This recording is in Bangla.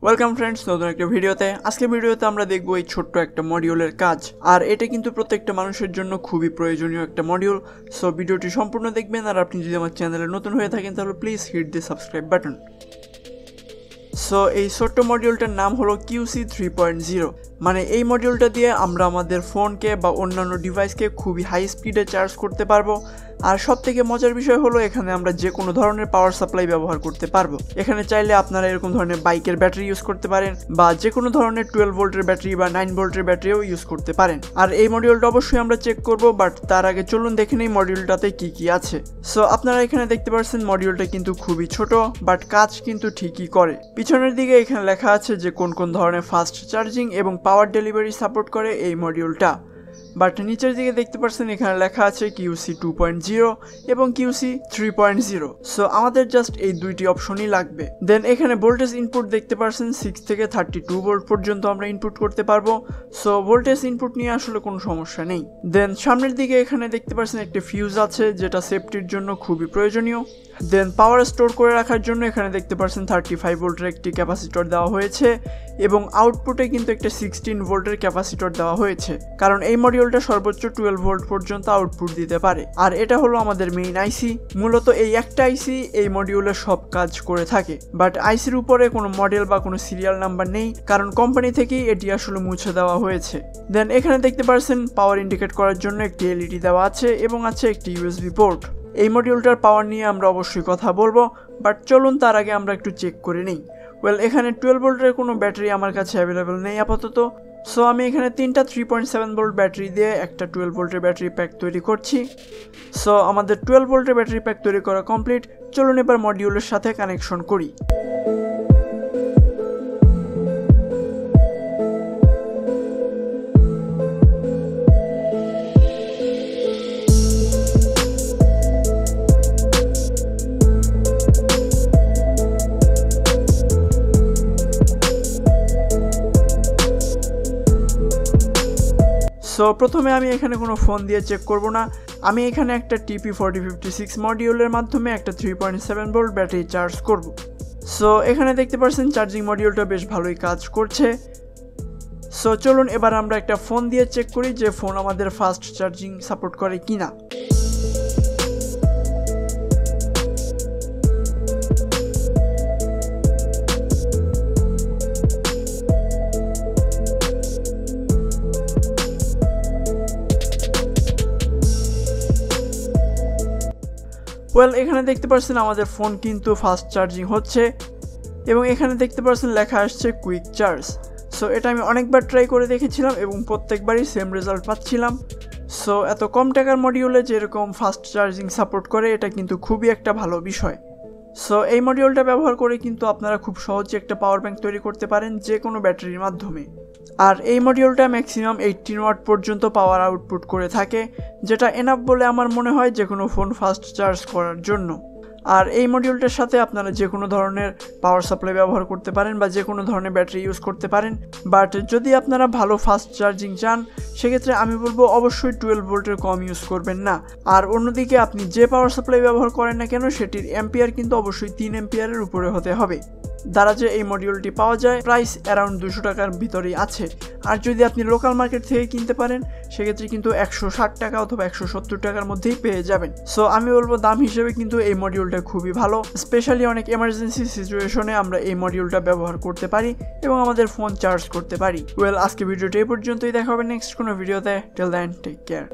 ওয়েলকাম ফ্রেন্ডস, নতুন একটা ভিডিওতে। আজকের ভিডিওতে আমরা দেখবো এই ছোট্ট একটা মডিউলের কাজ, আর এটা কিন্তু প্রত্যেকটা মানুষের জন্য খুবই প্রয়োজনীয় একটা মডিউল। সো ভিডিওটি সম্পূর্ণ দেখবেন, আর আপনি যদি আমার চ্যানেলে নতুন হয়ে থাকেন তাহলে please hit the subscribe button. So এই ছোট্ট মডিউলটার নাম হলো QC 3.0। মানে এই মডিউলটা দিয়ে আমরা আমাদের ফোনকে বা অন্যান্য ডিভাইসকে খুবই হাই স্পিডে চার্জ করতে পারবো। আর সব থেকে মজার বিষয় হলো এখানে আমরা যে কোনো ধরনের পাওয়ার সাপ্লাই ব্যবহার করতে পারবো। এখানে চাইলে আপনারা এরকম ধরনের বাইকের ব্যাটারি ইউজ করতে পারেন, বা যে কোনো ধরনের 12 ভোল্টের ব্যাটারি বা 9 ভোল্টের ব্যাটারিও ইউজ করতে পারেন। আর এই মডিউলটা অবশ্যই আমরা চেক করব, বাট তার আগে চলুন দেখে নেই মডিউলটাতে কি কি আছে। সো আপনারা এখানে দেখতে পাচ্ছেন মডিউলটা কিন্তু খুবই ছোট, বাট কাজ কিন্তু ঠিকই করে। পিছনের দিকে এখানে লেখা আছে যে কোন কোন ধরনের ফাস্ট চার্জিং এবং পাওয়ার ডেলিভারি সাপোর্ট করে এই মডিউলটা। বাট নিচের দিকে দেখতে পাচ্ছেন এখানে লেখা আছে QC 2.0 এবং QC 3.0। সো আমাদের জাস্ট এই দুইটি অপশনই লাগবে। দেন এখানে ভোল্টেজ ইনপুট দেখতে পাচ্ছেন 6 থেকে 32 ভোল্ট পর্যন্ত আমরা ইনপুট করতে পারবো। সো ভোল্টেজ ইনপুট নিয়ে আসলে কোনো সমস্যা নেই। দেন সামনের দিকে এখানে দেখতে পাচ্ছেন একটি ফিউজ আছে, যেটা সেফটির জন্য খুবই প্রয়োজনীয়। দেন পাওয়ার স্টোর করে রাখার জন্য এখানে দেখতে পাচ্ছেন 35 ভোল্টের একটি ক্যাপাসিটর দেওয়া হয়েছে, এবং আউটপুটে কিন্তু একটা 16 ভোল্টের ক্যাপাসিটর দেওয়া হয়েছে, কারণ এই মডিউলটা সর্বোচ্চ 12 ভোল্ট পর্যন্ত আউটপুট দিতে পারে। আর এটা হলো আমাদের মেইন আইসি। মূলত এই একটা আইসি এই মডিউলের সব কাজ করে থাকে, বাট আইসির উপরে কোনো মডেল বা কোনো সিরিয়াল নাম্বার নেই, কারণ কোম্পানি থেকেই এটি আসলে মুছে দেওয়া হয়েছে। দেন এখানে দেখতে পাচ্ছেন পাওয়ার ইন্ডিকেট করার জন্য একটি LED দেওয়া আছে, এবং আছে একটি USB পোর্ট। এই মডিউলটার পাওয়ার নিয়ে আমরা অবশ্যই কথা বলবো, বাট চলুন তার আগে আমরা একটু চেক করে নিই। এখানে 12 ভোল্টের কোনো ব্যাটারি আমার কাছে অ্যাভেলেবেল নেই আপাতত। সো আমি এখানে তিনটা 3.7 ভোল্ট ব্যাটারি দিয়ে একটা 12 ভোল্টের ব্যাটারি প্যাক তৈরি করছি। সো আমাদের 12 ভোল্টের ব্যাটারি প্যাক তৈরি করা কমপ্লিট। চলুন এবার মডিউলের সাথে কানেকশন করি। সো প্রথমে আমি এখানে কোনো ফোন দিয়ে চেক করব না, আমি এখানে একটা TP4056 মডিউলের মাধ্যমে একটা 3.7 ভোল্ট ব্যাটারি চার্জ করব। সো এখানে দেখতে পাচ্ছেন চার্জিং মডিউলটা বেশ ভালোই কাজ করছে। সো চলুন এবার আমরা একটা ফোন দিয়ে চেক করি যে ফোন আমাদের ফাস্ট চার্জিং সাপোর্ট করে কিনা। এখানে দেখতে পাচ্ছেন আমাদের ফোন কিন্তু ফাস্ট চার্জিং হচ্ছে, এবং এখানে দেখতে পাচ্ছেন লেখা আসছে কুইক চার্জ। সো এটা আমি অনেকবার ট্রাই করে দেখেছিলাম এবং প্রত্যেকবারই সেম রেজাল্ট পাচ্ছিলাম। সো এত কম টাকার মডিউলে যেরকম ফাস্ট চার্জিং সাপোর্ট করে, এটা কিন্তু খুবই একটা ভালো বিষয়। সো এই মডিউলটা ব্যবহার করে কিন্তু আপনারা খুব সহজে একটা পাওয়ার ব্যাংক তৈরি করতে পারেন যে কোনো ব্যাটারির মাধ্যমে। আর এই মডিউলটা ম্যাক্সিমাম 18 ওয়াট পর্যন্ত পাওয়ার আউটপুট করে থাকে, যেটা এনাফ বলে আমার মনে হয় যে কোনো ফোন ফাস্ট চার্জ করার জন্য। আর এই মডিউলটার সাথে আপনারা যে কোনো ধরনের পাওয়ার সাপ্লাই ব্যবহার করতে পারেন বা যে কোনো ধরনের ব্যাটারি ইউজ করতে পারেন। বাট যদি আপনারা ভালো ফাস্ট চার্জিং চান, সেক্ষেত্রে আমি বলবো অবশ্যই 12 ভোল্টের কম ইউজ করবেন না। আর অন্যদিকে আপনি যে পাওয়ার সাপ্লাই ব্যবহার করেন না কেন, সেটির অ্যাম্পিয়ার কিন্তু অবশ্যই 3 অ্যাম্পিয়ারের উপরে হতে হবে। দ্বারা যে এই মডিউলটি পাওয়া যায় প্রাইস অ্যারাউন্ড 200 টাকার ভিতরেই আছে। আর যদি আপনি লোকাল মার্কেট থেকে কিনতে পারেন, সেক্ষেত্রে কিন্তু 160 টাকা অথবা 170 টাকার মধ্যেই পেয়ে যাবেন। সো আমি বলবো দাম হিসেবে কিন্তু এই মডিউলটা খুবই ভালো। স্পেশালি অনেক এমার্জেন্সি সিচুয়েশনে আমরা এই মডিউলটা ব্যবহার করতে পারি এবং আমাদের ফোন চার্জ করতে পারি। আজকে ভিডিওটা এই পর্যন্তই, দেখা হবে নেক্সট কোনো ভিডিওতে। Till then take care.